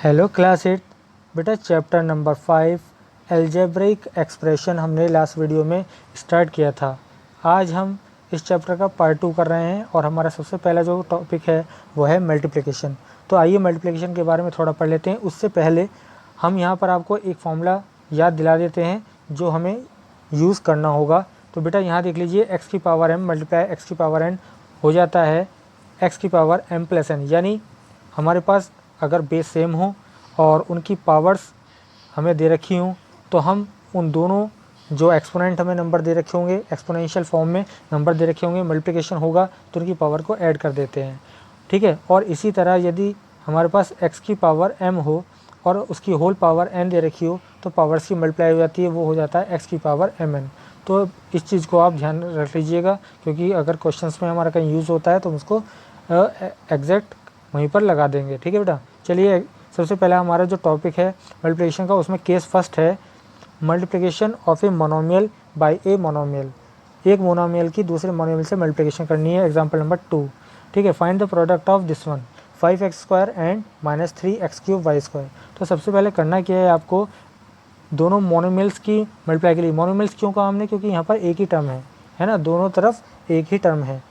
Hello class 8 बेटा, chapter number 5 algebraic expression हमने last video में स्टार्ट किया था। आज हम इस चैप्टर का पार्ट 2 कर रहे हैं और हमारा सबसे पहला जो टॉपिक है वो है मल्टीप्लिकेशन। तो आइए मल्टीप्लिकेशन के बारे में थोड़ा पढ़ लेते हैं। उससे पहले हम यहाँ पर आपको एक फॉर्मूला याद दिला देते हैं जो हमें यूज़ करना होगा। तो बेटा यहाँ देख लीजिए, एक्स की पावर एम मल्टीप्लाई एक्स की पावर एन हो जाता है एक्स की पावर एम प्लस एन। यानी हमारे पास अगर बेस सेम हो और उनकी पावर्स हमें दे रखी हों तो हम उन दोनों जो एक्सपोनेंट हमें नंबर दे रखे होंगे, एक्सपोनेंशियल फॉर्म में नंबर दे रखे होंगे, मल्टीप्लिकेशन होगा तो उनकी पावर को ऐड कर देते हैं। ठीक है। और इसी तरह यदि हमारे पास एक्स की पावर एम हो और उसकी होल पावर एन दे रखी हो तो पावर्स की मल्टीप्लाई हो जाती है, वो हो जाता है एक्स की पावर एम एन। तो इस चीज़ को आप ध्यान रख लीजिएगा, क्योंकि अगर क्वेश्चंस में हमारा कहीं यूज़ होता है तो हम उसको एग्जैक्ट वहीं पर लगा देंगे। ठीक है बेटा। चलिए, सबसे पहला हमारा जो टॉपिक है मल्टीप्लिकेशन का, उसमें केस फर्स्ट है multiplication of a monomial by a monomial. एक मोनोमियल की दूसरे मोनोमियल से मल्टीप्लिकेशन करनी है। Example number 2। ठीक है। Find the product of this one 5x² and -3x³ y²। तो सबसे पहले करना क्या है आपको, दोनों मोनोमियल्स की मल्टीप्लाई के लिए, मोनोमियल्स क्यों कहा हमने, क्योंकि यहाँ पर एक ही टर्म है ना, दोनों तरफ एक ही टर्म है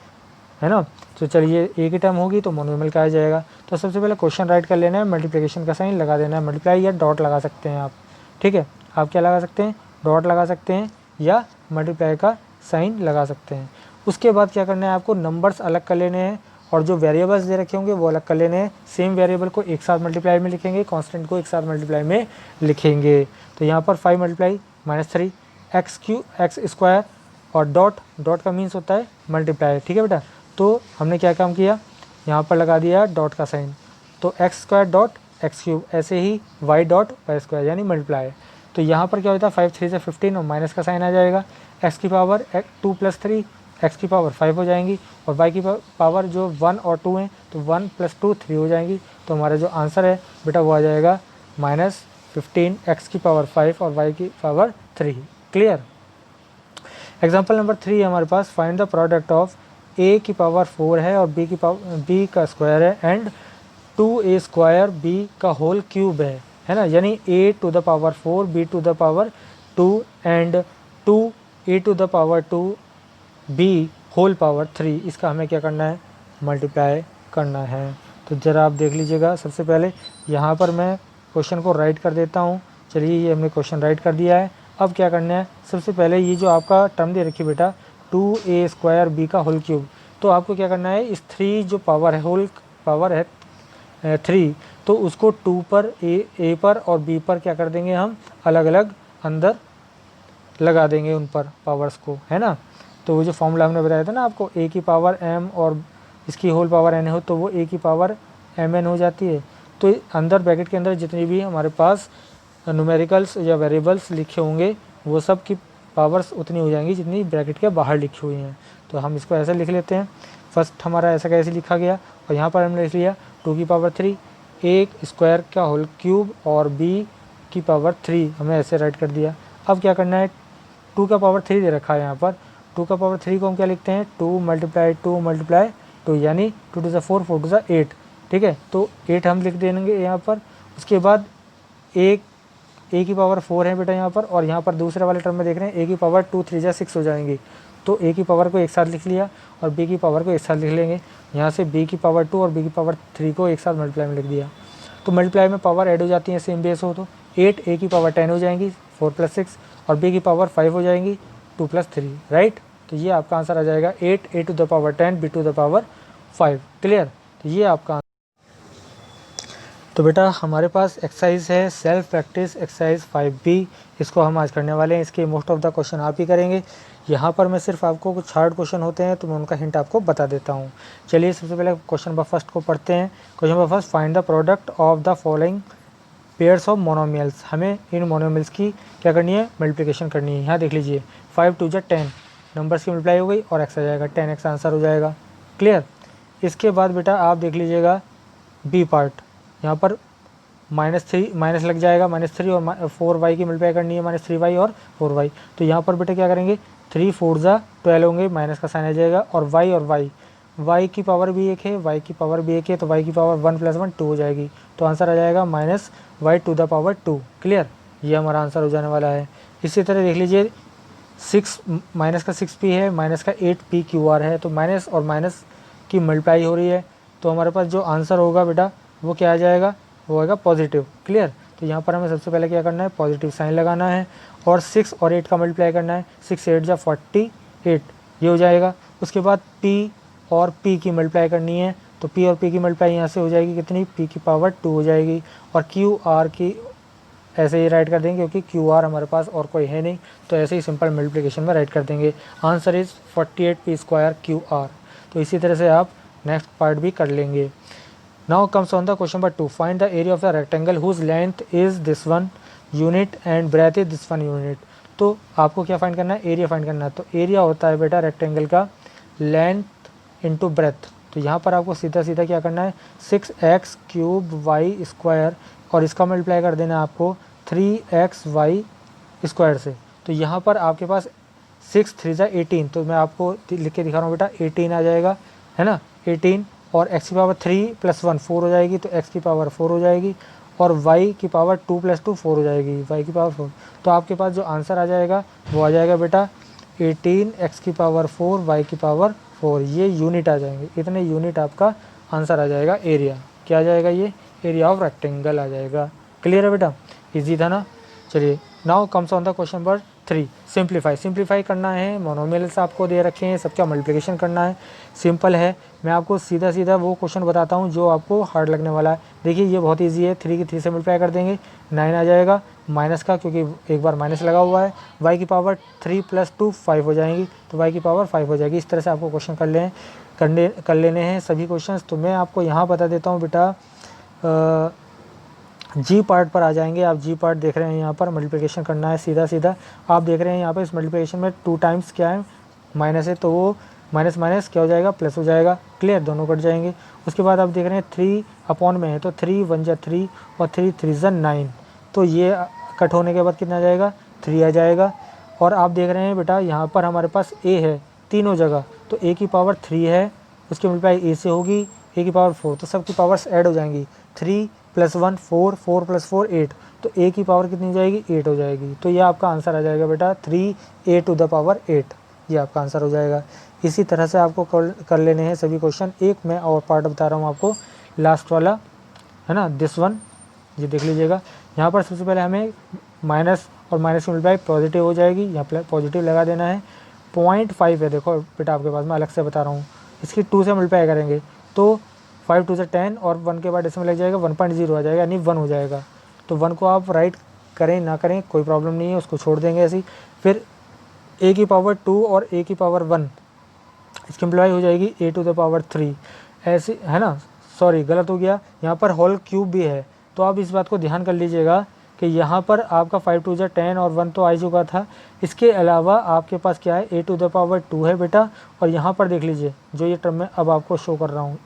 ना। तो चलिए, एक ही टर्म होगी तो मोनोमियल कहा जाएगा। तो सबसे पहले क्वेश्चन राइट कर लेना है, मल्टीप्लिकेशन का साइन लगा देना है, मल्टीप्लाई या डॉट लगा सकते हैं आप। ठीक है। आप क्या लगा सकते हैं, डॉट लगा सकते हैं या मल्टीप्लाई का साइन लगा सकते हैं। उसके बाद क्या करना है आपको, नंबर्स अलग कर लेने हैं और जो वेरिएबल्स दे रखे होंगे वो अलग कर लेने हैं। सेम वेरिएबल को एक साथ मल्टीप्लाई में लिखेंगे, कॉन्स्टेंट को एक साथ मल्टीप्लाई में लिखेंगे। तो यहाँ पर 5 मल्टीप्लाई -3 x² और डॉट का मीन्स होता है मल्टीप्लाई। ठीक है बेटा। तो हमने क्या काम किया, यहाँ पर लगा दिया डॉट का साइन, तो x² डॉट x³, ऐसे ही y डॉट y² यानी मल्टीप्लाई। तो यहाँ पर क्या होता है, 5 3 से 15 और माइनस का साइन आ जाएगा। x की पावर 2 + 3 x की पावर 5 हो जाएंगी और y की पावर जो 1 और 2 हैं तो 1 + 2 3 हो जाएंगी। तो हमारा जो आंसर है बेटा वो आ जाएगा -15 x की पावर 5 और y की पावर 3। क्लियर। एग्जाम्पल नंबर 3 हमारे पास, find the product of a की पावर 4 है और b का स्क्वायर है एंड 2a² b का होल क्यूब है ना। यानी a to the power 4 b to the power 2 and 2a to the power 2 b whole power 3। इसका हमें क्या करना है, मल्टीप्लाई करना है। तो ज़रा आप देख लीजिएगा। सबसे पहले यहाँ पर मैं क्वेश्चन को राइट कर देता हूँ। चलिए, ये हमने क्वेश्चन राइट कर दिया है। अब क्या करना है, सबसे पहले ये जो आपका टर्म दे रखी बेटा 2a² b का होल क्यूब, तो आपको क्या करना है, इस 3 जो पावर है, होल पावर है 3, तो उसको 2 पर a पर और b पर क्या कर देंगे, हम अलग अलग अंदर लगा देंगे उन पर पावर्स को, है ना। तो वो जो फॉर्मूला हमने बताया था ना आपको, a की पावर m और इसकी होल पावर n हो तो वो a की पावर mn हो जाती है। तो अंदर ब्रैकेट के अंदर जितनी भी हमारे पास न्यूमेरिकल्स या वेरिएबल्स लिखे होंगे वो सब की पावर्स उतनी हो जाएंगी जितनी ब्रैकेट के बाहर लिखी हुई हैं। तो हम इसको ऐसे लिख लेते हैं। फर्स्ट हमारा ऐसा कैसे लिखा गया, और यहाँ पर हमने लिख लिया 2 की पावर 3 a स्क्वायर का होल क्यूब और b की पावर 3, हमें ऐसे राइट कर दिया। अब क्या करना है, 2 का पावर 3 दे रखा है यहाँ पर, 2 का पावर 3 को हम क्या लिखते हैं, 2 × 2 यानी 2 to the 4 4 to the 8। ठीक है। तो 8 हम लिख देंगे यहाँ पर। उसके बाद a की पावर 4 है बेटा यहाँ पर, और यहाँ पर दूसरे वाले टर्म में देख रहे हैं a की पावर 2 3 जा 6 हो जाएंगी। तो a की पावर को एक साथ लिख लिया और b की पावर को एक साथ लिख लेंगे। यहाँ से b की पावर 2 और b की पावर 3 को एक साथ मल्टीप्लाई में लिख दिया। तो मल्टीप्लाई में पावर ऐड हो जाती है, सेम बेस हो तो 8 a की पावर 10 हो जाएंगी 4 + 6 और b की पावर 5 हो जाएंगी 2 + 3, राइट। तो ये आपका आंसर आ जाएगा 8 a to the power 10 b to the power 5। Clear. तो ये आपका। तो बेटा हमारे पास एक्सरसाइज है सेल्फ प्रैक्टिस एक्सरसाइज 5b, इसको हम आज करने वाले हैं। इसके मोस्ट ऑफ द क्वेश्चन आप ही करेंगे। यहाँ पर मैं सिर्फ आपको कुछ हार्ड क्वेश्चन होते हैं तो मैं उनका हिंट आपको बता देता हूँ। चलिए, सबसे पहले क्वेश्चन नंबर फर्स्ट को पढ़ते हैं। Question number first, find the product of the following pairs of monomials. हमें इन मोनोमियल्स की क्या करनी है, मल्टीप्लिकेशन करनी है। यहाँ देख लीजिए, 5 2 जा 10 नंबर्स की मल्टीप्लाई हो गई और x आ जाएगा, 10x आंसर हो जाएगा। क्लियर। इसके बाद बेटा आप देख लीजिएगा बी पार्ट, यहाँ पर -3 माइनस लग जाएगा, -3 और 4y की मल्टीप्लाई करनी है, -3y और 4y। तो यहाँ पर बेटा क्या करेंगे, 3 4 जा 12 होंगे, माइनस का साइन आ जाएगा और y y की पावर भी एक है, y की पावर भी एक है, तो y की पावर 1 + 1 2 हो जाएगी। तो आंसर आ जाएगा -y⁻²। क्लियर, ये हमारा आंसर हो जाने वाला है। इसी तरह देख लीजिए 6 माइनस का 6p है, माइनस का 8pqr है, तो माइनस और माइनस की मल्टीप्लाई हो रही है, तो हमारे पास जो आंसर होगा बेटा वो क्या आ जाएगा, वो आएगा पॉजिटिव। क्लियर, तो यहाँ पर हमें सबसे पहले क्या करना है, पॉजिटिव साइन लगाना है और 6 और 8 का मल्टीप्लाई करना है। 6 8 जा 48, ये हो जाएगा। उसके बाद p और p की मल्टीप्लाई करनी है, तो p और p की मल्टीप्लाई यहाँ से हो जाएगी कितनी, p की पावर 2 हो जाएगी। और q r की ऐसे ही राइट कर देंगे क्योंकि क्यू आर हमारे पास और कोई है नहीं, तो ऐसे ही सिंपल मल्टीप्लिकेशन में राइट कर देंगे। Answer is 48p² QR। तो इसी तरह से आप नेक्स्ट पार्ट भी कर लेंगे। Now comes on the question number 2, find the area of the rectangle whose length is this one unit and breadth is this one unit. तो आपको क्या फाइंड करना है, एरिया फाइंड करना है। तो एरिया होता है बेटा रेक्टेंगल का लेंथ इंटू ब्रेथ। तो यहाँ पर आपको सीधा सीधा क्या करना है, 6x³ y² और इसका मल्टीप्लाई कर देना है आपको 3xy² से। तो यहाँ पर आपके पास 6 3 जा 18, तो मैं आपको लिख के दिखा रहा हूँ बेटा, 18 आ जाएगा, है ना, 18। और x की पावर 3 + 1 4 हो जाएगी, तो x की पावर 4 हो जाएगी। और y की पावर 2 + 2 4 हो जाएगी, y की पावर 4। तो आपके पास जो आंसर आ जाएगा वो आ जाएगा बेटा 18 x की पावर 4 y की पावर 4। ये यूनिट आ जाएंगे, इतने यूनिट आपका आंसर आ जाएगा। एरिया क्या आ जाएगा, ये एरिया ऑफ रेक्टेंगल आ जाएगा। क्लियर है बेटा, इजी था ना। चलिए now comes on the question number 3, simplify करना है। मोनोमियल्स आपको दे रखे हैं, सबका मल्टीप्लिकेशन करना है। सिंपल है, मैं आपको सीधा सीधा वो क्वेश्चन बताता हूँ जो आपको हार्ड लगने वाला है। देखिए ये बहुत ईजी है, 3 की 3 से मल्टीप्लाई कर देंगे, 9 आ जाएगा। माइनस का क्योंकि एक बार माइनस लगा हुआ है, y की पावर 3 + 2 5 हो जाएंगी, तो y की पावर 5 हो जाएगी। इस तरह से आपको क्वेश्चन कर लेने हैं सभी क्वेश्चन। तो मैं आपको यहाँ बता देता हूँ बेटा, जी पार्ट पर आ जाएंगे। आप जी पार्ट देख रहे हैं, यहाँ पर मल्टीप्लिकेशन करना है सीधा सीधा। आप देख रहे हैं यहाँ पर इस मल्टीप्लिकेशन में 2 टाइम्स क्या है, माइनस है, तो वो माइनस माइनस क्या हो जाएगा, प्लस हो जाएगा। क्लियर, दोनों कट जाएंगे। उसके बाद आप देख रहे हैं 3 अपॉन में है, तो 3 1 जा 3 और 3 3 जा 9, तो ये कट होने के बाद कितना आ जाएगा, 3 आ जाएगा। और आप देख रहे हैं बेटा यहाँ पर हमारे पास a है तीनों जगह, तो a की पावर 3 है, उसकी मल्टीप्लाई a से होगी, a की पावर 4, तो सबकी पावर्स ऐड हो जाएंगी। 3 + 1 4, 4 + 4 8, तो a की पावर कितनी हो जाएगी, 8 हो जाएगी। तो ये आपका आंसर आ जाएगा बेटा 3a⁸8, ये आपका आंसर हो जाएगा। इसी तरह से आपको कर लेने हैं सभी क्वेश्चन। एक मैं और पार्ट बता रहा हूँ आपको, लास्ट वाला है ना, दिस वन, ये देख लीजिएगा। यहाँ पर सबसे पहले हमें माइनस और माइनस की मल्टीप्लाई पॉजिटिव हो जाएगी, यहाँ पर पॉजिटिव लगा देना है। 0.5 है, देखो बेटा आपके पास, मैं अलग से बता रहा हूँ। इसकी 2 से मल्टीप्लाई करेंगे तो 5 2 से 10 और 1 के बाद इसमें लग जाएगा 1.0 आ जाएगा, यानी 1 हो जाएगा। तो 1 को आप राइट करें ना करें कोई प्रॉब्लम नहीं है, उसको छोड़ देंगे ऐसे ही। फिर a की पावर 2 और a की पावर 1, इसकी मल्टीप्लाई हो जाएगी a⁻3, ऐसे है ना। सॉरी गलत हो गया, यहाँ पर होल क्यूब भी है, तो आप इस बात को ध्यान कर लीजिएगा कि यहाँ पर आपका 5 2 जा 10 और 1 तो आ चुका था। इसके अलावा आपके पास क्या है, a⁻2 है बेटा। और यहाँ पर देख लीजिए जो ये टर्म मैं अब आपको शो कर रहा हूँ,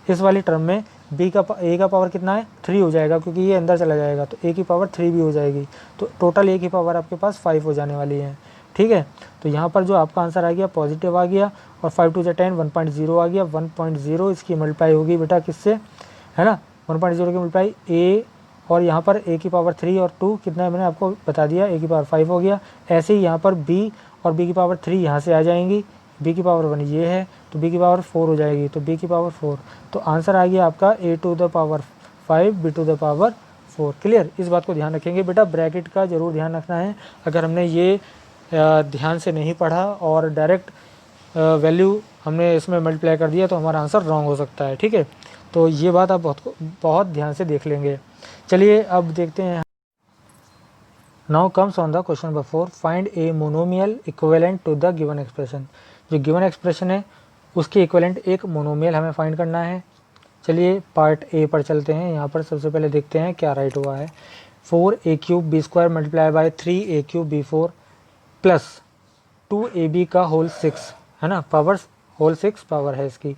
इस वाली टर्म में a का पावर कितना है, 3 हो जाएगा, क्योंकि ये अंदर चला जाएगा, तो a की पावर 3 भी हो जाएगी। तो टोटल a की पावर आपके पास 5 हो जाने वाली है। ठीक है, तो यहाँ पर जो आपका आंसर आ गया पॉजिटिव आ गया, और 5 2 जा 10 1.0 आ गया। 1.0 इसकी मल्टीप्लाई होगी बेटा किससे, है ना, 1.0 की मल्टीप्लाई a, और यहाँ पर a की पावर 3 और 2 कितना है मैंने आपको बता दिया, a की पावर 5 हो गया। ऐसे ही यहाँ पर b और b की पावर 3 यहाँ से आ जाएंगी, b की पावर 1 ये है, तो b की पावर 4 हो जाएगी, तो b की पावर 4। तो आंसर आ गया आपका a⁻5 b⁻4। क्लियर, इस बात को ध्यान रखेंगे बेटा, ब्रैकेट का ज़रूर ध्यान रखना है। अगर हमने ये ध्यान से नहीं पढ़ा और डायरेक्ट वैल्यू हमने इसमें मल्टीप्लाई कर दिया तो हमारा आंसर रॉन्ग हो सकता है। ठीक है, तो ये बात आप बहुत ध्यान से देख लेंगे। चलिए अब देखते हैं। Now comes on the question number 4, find a monomial equivalent to the given expression. जो गिवन एक्सप्रेशन है उसके इक्विवेलेंट एक मोनोमियल हमें फाइंड करना है। चलिए पार्ट ए पर चलते हैं। यहाँ पर सबसे पहले देखते हैं क्या राइट हुआ है। 4a³ b² multiply by 3a³ b4 plus 2ab का होल 6, है ना, पावर होल 6 पावर है इसकी।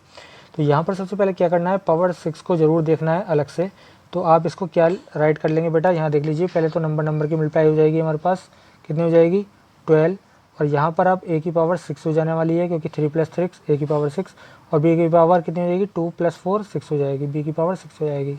तो यहाँ पर सबसे पहले क्या करना है, पावर 6 को ज़रूर देखना है अलग से। तो आप इसको क्या राइट कर लेंगे बेटा, यहाँ देख लीजिए। पहले तो नंबर की मल्टीप्लाई हो जाएगी, हमारे पास कितनी हो जाएगी 12, और यहाँ पर अब a की पावर 6 हो जाने वाली है, क्योंकि 3 + 6 a की पावर 6, और b की पावर कितनी हो जाएगी, 2 + 4 6 हो जाएगी, b की पावर 6 हो जाएगी।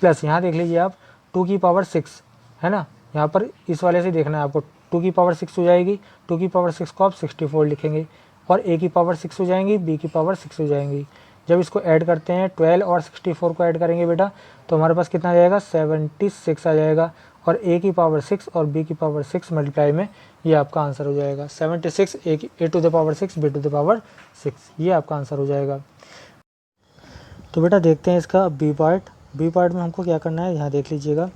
प्लस यहाँ देख लीजिए आप 2 की पावर 6 है ना, यहाँ पर इस वाले से देखना है आपको, 2 की पावर 6 हो जाएगी, 2 की पावर 6 को आप 64 लिखेंगे, और a की पावर 6 हो जाएंगी, b की पावर 6 हो जाएंगी। जब इसको ऐड करते हैं 12 और 64 को ऐड करेंगे बेटा, तो हमारे पास कितना आ जाएगा, 76 आ जाएगा, और a की पावर 6 और b की पावर 6 मल्टीप्लाई में ये आपका आंसर हो जाएगा 76, a to the power 6 b to the power 6, ये आपका आंसर हो जाएगा। तो बेटा देखते हैं इसका बी पार्ट। बी पार्ट में हमको क्या करना है, यहाँ देख लीजिएगा,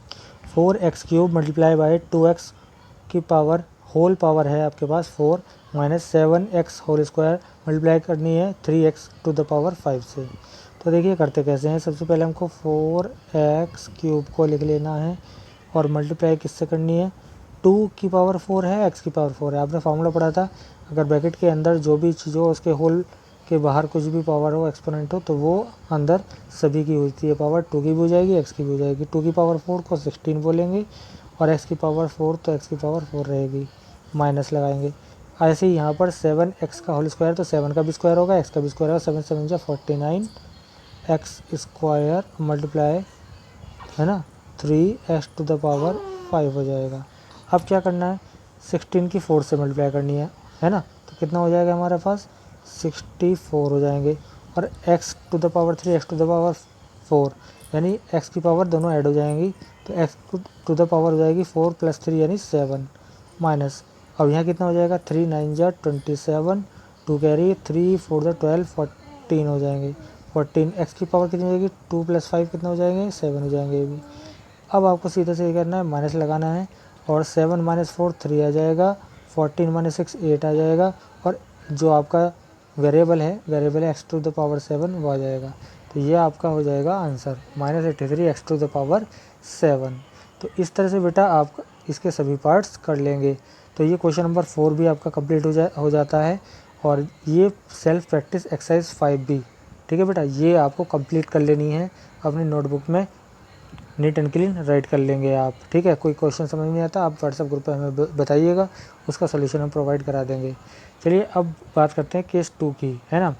4x³ मल्टीप्लाई बाई 2x की पावर होल पावर है आपके पास 4 minus 7x whole square multiply करनी है 3x टू द पावर 5 से। तो देखिए करते कैसे हैं, सबसे पहले हमको 4x³ को लिख लेना है और मल्टीप्लाई किससे करनी है, 2 की पावर 4 है, x की पावर 4 है। आपने फार्मूला पढ़ा था, अगर ब्रैकेट के अंदर जो भी चीज़ हो उसके होल के बाहर कुछ भी पावर हो, एक्सपोनेंट हो, तो वो अंदर सभी की होती है पावर, 2 की भी हो जाएगी, x की भी हो जाएगी। 2 की पावर 4 को 16 बोलेंगे, और x की पावर 4 तो x की पावर 4 रहेगी, माइनस लगाएंगे। ऐसे ही यहाँ पर 7x का होल स्क्वायर, तो 7 का भी स्क्वायर होगा, x का भी स्क्वायर होगा, 7 7 जा 49 x स्क्वायर मल्टीप्लाई है ना 3x टू द पावर 5 हो जाएगा। अब क्या करना है, 16 की 4 से मल्टीप्लाई करनी है ना, तो कितना हो जाएगा हमारे पास 64 हो जाएंगे, और x to the power 3 x to the power 4 यानी x की पावर दोनों ऐड हो जाएंगी, तो x टू द पावर हो जाएगी 4 + 3 यानी 7 माइनस। अब यहाँ कितना हो जाएगा, 3 9 जा 27, 2 कैरी 3 4 जा 12 14 हो जाएंगे, 14 x की पावर कितनी हो जाएगी, 2 + 5 कितना हो जाएंगे, 7 हो जाएंगे ये भी। अब आपको सीधा से करना है, माइनस लगाना है, और 7 - 4 3 आ जाएगा, 14 - 6 8 आ जाएगा, और जो आपका वेरिएबल है x टू द पावर 7 वो आ जाएगा। तो ये आपका हो जाएगा answer -83 x to the power 7। तो इस तरह से बेटा आप इसके सभी पार्ट्स कर लेंगे। तो ये क्वेश्चन नंबर 4 भी आपका कंप्लीट हो जाता है, और ये सेल्फ प्रैक्टिस एक्सरसाइज 5B, ठीक है बेटा, ये आपको कंप्लीट कर लेनी है अपनी नोटबुक में, नीट एंड क्लीन राइट कर लेंगे आप, ठीक है। कोई क्वेश्चन समझ नहीं आता आप व्हाट्सएप ग्रुप पे हमें बताइएगा, उसका सोल्यूशन हम प्रोवाइड करा देंगे। चलिए अब बात करते हैं केस 2 की, है ना।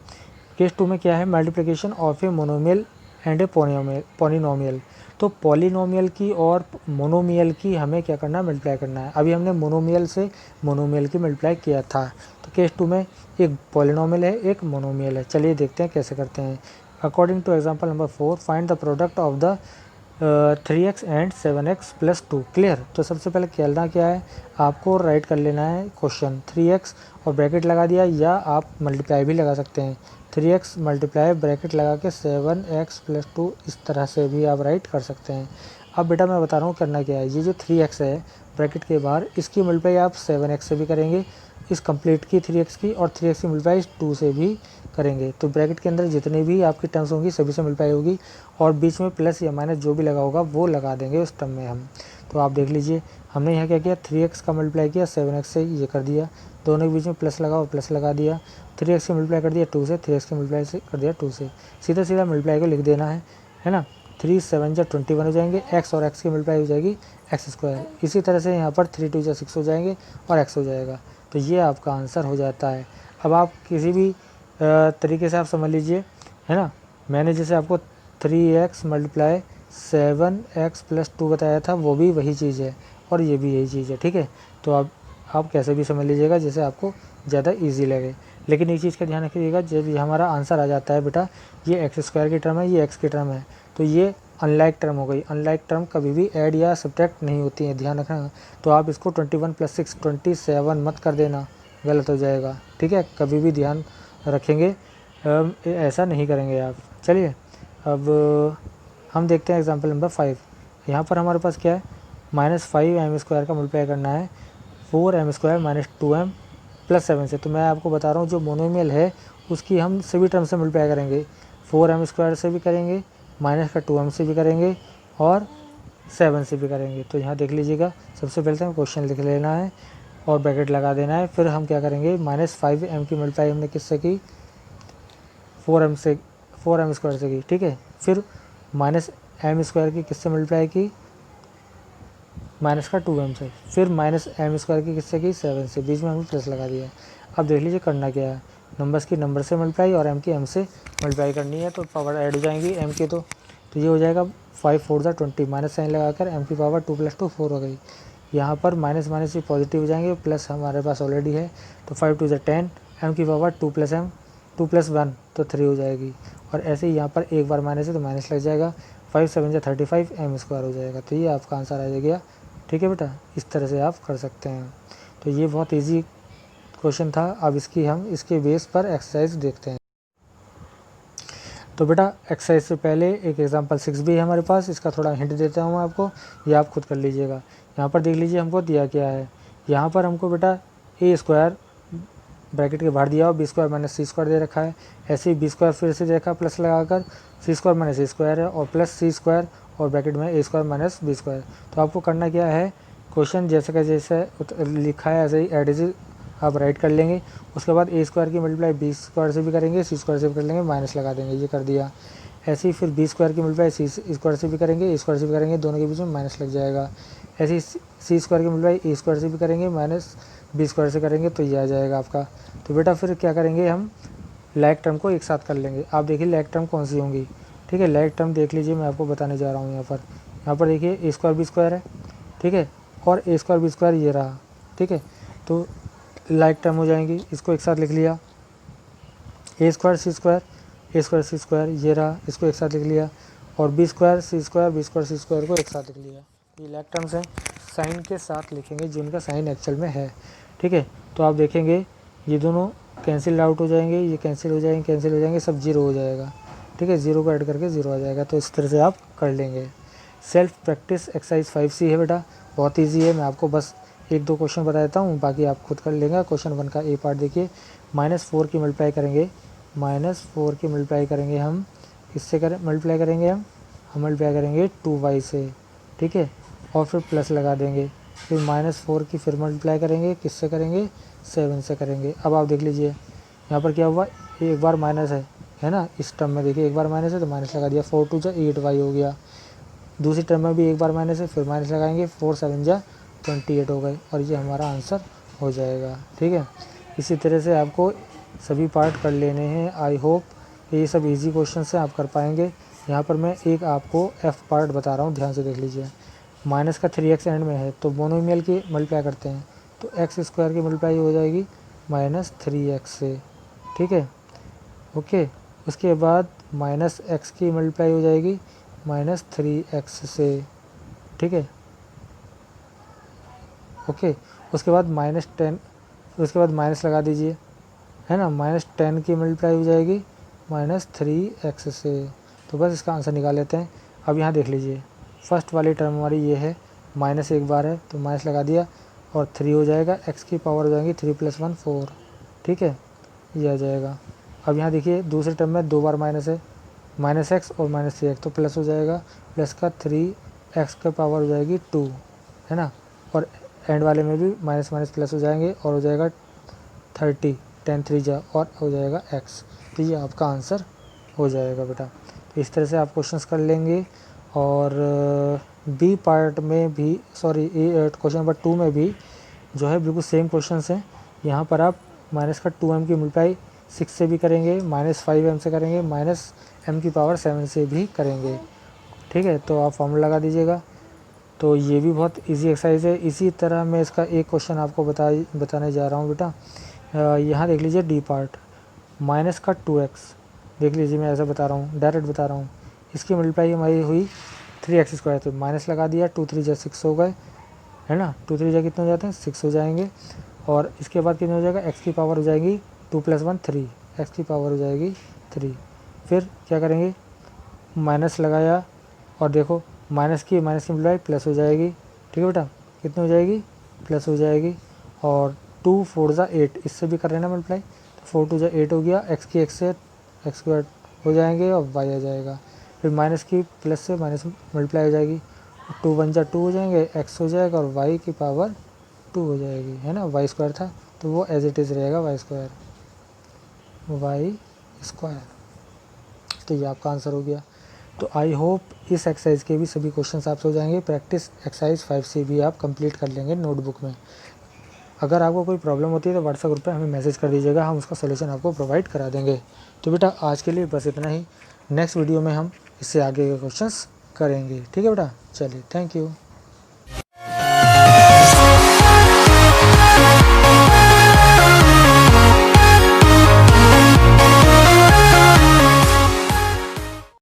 केस 2 में क्या है, multiplication of a monomial and a polynomial. तो पॉलिनोमियल की और मोनोमियल की हमें क्या करना है, मल्टीप्लाई करना है। अभी हमने मोनोमियल से मोनोमियल की मल्टीप्लाई किया था, तो केस 2 में एक पॉलिनोमियल है, एक मोनोमियल है। चलिए देखते हैं कैसे करते हैं। According to example number 4, find the product of the 3x and 7x + 2। Clear. तो सबसे पहले कहना क्या है, आपको राइट कर लेना है क्वेश्चन 3x और ब्रैकेट लगा दिया, या आप मल्टीप्लाई भी लगा सकते हैं, 3x मल्टीप्लाई ब्रैकेट लगा के 7x + 2, इस तरह से भी आप राइट कर सकते हैं। अब बेटा मैं बता रहा हूँ करना क्या है, ये जो 3x है ब्रैकेट के बाहर, इसकी मल्टीप्लाई आप 7x से भी करेंगे, इस कंप्लीट की 3x की, और 3x की मल्टीप्लाई 2 से भी करेंगे। तो ब्रैकेट के अंदर जितनी भी आपकी टर्म्स होंगी सभी से मल्टीप्लाई होगी, और बीच में प्लस या माइनस जो भी लगा होगा वो लगा देंगे उस टर्म में हम। तो आप देख लीजिए हमने यहाँ क्या किया, 3x का मल्टीप्लाई किया 7x से, ये कर दिया, दोनों के बीच में प्लस लगा और प्लस लगा दिया, 3x की मल्टीप्लाई कर दिया 2 से, 3x की मल्टीप्लाई से कर दिया 2 से, सीधा सीधा मल्टीप्लाई को लिख देना है ना। 3 7 जा 21 हो जाएंगे, x और x की मल्टीप्लाई हो जाएगी x²। इसी तरह से यहाँ पर 3 2 जा 6 हो जाएंगे और x हो जाएगा। तो ये आपका आंसर हो जाता है। अब आप किसी भी तरीके से आप समझ लीजिए, है ना। मैंने जैसे आपको 3x मल्टीप्लाई 7x + 2 बताया था, वो भी वही चीज़ है, और ये भी यही चीज़ है, ठीक है। तो आप कैसे भी समझ लीजिएगा जैसे आपको ज़्यादा इजी लगे। लेकिन एक चीज़ का ध्यान रखिएगा, जब हमारा आंसर आ जाता है बेटा, ये x² की टर्म है, ये x की टर्म है, तो ये अनलाइक टर्म हो गई। अनलाइक टर्म कभी भी ऐड या सब्ट्रैक्ट नहीं होती है, ध्यान रखना। तो आप इसको 21 + 6 27 मत कर देना, गलत हो जाएगा, ठीक है। कभी भी ध्यान रखेंगे, ऐसा नहीं करेंगे आप। चलिए अब हम देखते हैं एग्जांपल नंबर 5। यहाँ पर हमारे पास क्या है, -5m² का मल्टीप्लाई करना है 4m² - 2m + 7 से। तो मैं आपको बता रहा हूँ जो मोनोमियल है उसकी हम सभी टर्म से मल्टीप्लाई करेंगे, 4m² से भी करेंगे, माइनस का 2m से भी करेंगे, और 7 से भी करेंगे। तो यहाँ देख लीजिएगा, सबसे पहले तो क्वेश्चन लिख लेना है और ब्रैकेट लगा देना है। फिर हम क्या करेंगे, -5m की मल्टीप्लाई हमने किससे की, 4m से की, ठीक है। फिर -m² की किससे मल्टीप्लाई की, माइनस का 2m से, फिर माइनस एम स्क्वायर की किससे की 7 से, बीच में हमने प्लस लगा दिया है। अब देख लीजिए करना क्या है, नंबर्स की नंबर से मल्टीप्लाई और एम की एम से मल्टीप्लाई करनी है, तो पावर ऐड हो जाएंगी एम की, तो ये हो जाएगा 5 4 20, माइनस साइन लगाकर एम की पावर 2 + 2 4 हो गई। यहाँ पर माइनस माइनस ही पॉजिटिव हो जाएंगे, प्लस हमारे पास ऑलरेडी है, तो 5 2 10, एम की पावर 2 + m 2 + 1 तो 3 हो जाएगी। और ऐसे ही यहाँ पर एक बार माइनस है तो माइनस लग जाएगा, 5 7 35 एम स्क्वायर हो जाएगा। तो ये आपका आंसर आ जाएगा। ठीक है बेटा, इस तरह से आप कर सकते हैं। तो ये बहुत ईजी क्वेश्चन था। अब इसके बेस पर एक्सरसाइज देखते हैं। तो बेटा एक्सरसाइज से पहले एक एग्जांपल 6 भी है हमारे पास, इसका थोड़ा हिंट देता हूँ आपको, ये आप खुद कर लीजिएगा। यहाँ पर देख लीजिए हमको दिया क्या है, यहाँ पर हमको बेटा ए स्क्वायर ब्रैकेट के बाहर दिया और बी स्क्वायर माइनस सी स्क्वायर दे रखा है। ऐसे ही बी स्क्वायर फिर से देखा प्लस लगाकर, सी स्क्वायर माइनस ए स्क्वायर है और प्लस सी स्क्वायर और ब्रैकेट में ए स्क्वायर माइनस बी स्क्वायर। तो आपको करना क्या है, क्वेश्चन जैसे का जैसे लिखा है ऐसे ही एडिज आप राइट कर लेंगे। उसके बाद ए स्क्वायर की मल्टीप्लाई बी स्क्वायर से भी करेंगे, सी स्क्वायर से भी कर लेंगे, माइनस लगा देंगे, ये कर दिया। ऐसे ही फिर बी स्क्वायर की मल्टीप्लाई सी स्क्वायर से भी करेंगे, ए स्क्वायर से भी करेंगे, दोनों के बीच में माइनस लग जाएगा। ऐसे ही सी स्क्वायर की मल्टीप्लाई ए स्क्वायर से भी करेंगे, माइनस बी स्क्वायर से करेंगे, तो ये आ जाएगा आपका। तो बेटा फिर क्या करेंगे, हम लाइक टर्म को एक साथ कर लेंगे। आप देखिए लाइक टर्म कौन सी होंगी। ठीक है, लाइक टर्म देख लीजिए, मैं आपको बताने जा रहा हूँ। यहाँ पर देखिए ए स्क्वायर बी स्क्वायर है, ठीक है, और ए स्क्वायर बी स्क्वायर ये रहा। ठीक है, तो लाइक टर्म हो जाएंगी, इसको एक साथ लिख लिया। ए स्क्वायर सी स्क्वायर, ए स्क्वायर सी स्क्वायर ये रहा, इसको एक साथ लिख लिया। और बी स्क्वायर सी स्क्वायर, बी स्क्वायर सी स्क्वायर को एक साथ लिख लिया। ये लाइक टर्म्स हैं, साइन के साथ लिखेंगे जिनका साइन एक्चुअल में है। ठीक है, तो आप देखेंगे ये दोनों कैंसिल आउट हो जाएंगे, ये कैंसिल हो जाएंगे, सब जीरो हो जाएगा। ठीक है, जीरो को ऐड करके जीरो आ जाएगा। तो इस तरह से आप कर लेंगे। सेल्फ प्रैक्टिस एक्सरसाइज 5C है बेटा, बहुत ईजी है। मैं आपको बस 1-2 क्वेश्चन बता देता हूँ, बाकी आप खुद कर लेंगे। क्वेश्चन 1 का ए पार्ट देखिए, -4 की मल्टीप्लाई करेंगे, -4 की मल्टीप्लाई करेंगे हम इससे मल्टीप्लाई करेंगे हम मल्टीप्लाई करेंगे 2y से। ठीक है, और फिर प्लस लगा देंगे, फिर -4 की फिर मल्टीप्लाई करेंगे, किससे करेंगे 7 से करेंगे। अब आप देख लीजिए यहाँ पर क्या हुआ, एक बार माइनस है ना, इस टर्म में देखिए एक बार माइनस है तो माइनस लगा दिया, 4 2 8y हो गया। दूसरी टर्म में भी एक बार माइनस है, फिर माइनस लगाएंगे, 4 7 28 हो गए, और ये हमारा आंसर हो जाएगा। ठीक है, इसी तरह से आपको सभी पार्ट कर लेने हैं। आई होप ये सब इजी क्वेश्चन से आप कर पाएंगे। यहाँ पर मैं एक आपको एफ पार्ट बता रहा हूँ, ध्यान से देख लीजिए। माइनस का 3x एंड में है तो मोनोमियल की मल्टीप्लाई करते हैं, तो एक्स स्क्वायर की मल्टीप्लाई हो जाएगी -3x से। ठीक है, ओके, उसके बाद -x की मल्टीप्लाई हो जाएगी -3x से। ठीक है, ओके, उसके बाद -10, उसके बाद माइनस लगा दीजिए, है ना, -10 की मल्टीप्लाई हो जाएगी -3x से। तो बस इसका आंसर निकाल लेते हैं। अब यहाँ देख लीजिए, फर्स्ट वाली टर्म हमारी ये है, माइनस एक बार है तो माइनस लगा दिया और 3 हो जाएगा, x की पावर हो जाएगी 3 + 1 4। ठीक है, ये आ जाएगा। अब यहाँ देखिए दूसरे टर्म में 2 बार माइनस है, -x और -3x, तो प्लस हो जाएगा, प्लस का 3x की पावर हो जाएगी 2, है ना, और एंड वाले में भी माइनस माइनस प्लस हो जाएंगे और हो जाएगा 30, 10 3 जा और हो जाएगा x। तो ये आपका आंसर हो जाएगा बेटा। तो इस तरह से आप क्वेश्चंस कर लेंगे। और बी पार्ट में भी, सॉरी क्वेश्चन नंबर 2 में भी जो है बिल्कुल सेम क्वेश्चंस हैं। यहाँ पर आप माइनस का 2m की मल्टीप्लाई 6 से भी करेंगे, -5m से करेंगे, -m की पावर 7 से भी करेंगे। ठीक है, तो आप फॉर्मूला लगा दीजिएगा। तो ये भी बहुत इजी एक्सरसाइज है। इसी तरह मैं इसका एक क्वेश्चन आपको बताने जा रहा हूँ बेटा। यहाँ देख लीजिए डी पार्ट, माइनस का 2x, देख लीजिए मैं ऐसा बता रहा हूँ, डायरेक्ट बता रहा हूँ। इसकी मल्टीप्लाई हमारी हुई 3x स्क्वायर, तो माइनस लगा दिया, 2 3 6 हो गए, है ना, 2 3 कितने हो जाते हैं 6 हो जाएंगे। और इसके बाद कितने हो जाएगा, x की पावर हो जाएगी 2 + 1 3, x की पावर हो जाएगी 3। फिर क्या करेंगे, माइनस लगाया और देखो माइनस की मल्टीप्लाई प्लस हो जाएगी। ठीक है बेटा, कितनी हो जाएगी, प्लस हो जाएगी। और 2 4 ज़ा 8, इससे भी कर रहे हैं ना मल्टीप्लाई, तो 4 2 ज़ा 8 हो गया, x की x से x स्क्वायर हो जाएंगे और y आ जाएगा। फिर माइनस की प्लस से माइनस मल्टीप्लाई हो जाएगी, 2 1 ज़ा 2 हो जाएंगे, x हो जाएगा और y की पावर 2 हो जाएगी, है ना, y स्क्वायर था तो वो एज इट इज़ रहेगा y स्क्वायर। तो ये आपका आंसर हो गया। तो आई होप इस एक्सरसाइज के भी सभी क्वेश्चंस आपसे हो जाएंगे। प्रैक्टिस एक्सरसाइज 5 से भी आप कंप्लीट कर लेंगे नोटबुक में। अगर आपको कोई प्रॉब्लम होती है तो व्हाट्सएप ग्रुप पे हमें मैसेज कर दीजिएगा, हम उसका सोल्यूशन आपको प्रोवाइड करा देंगे। तो बेटा आज के लिए बस इतना ही। नेक्स्ट वीडियो में हम इससे आगे के क्वेश्चंस करेंगे। ठीक है बेटा, चलिए, थैंक यू।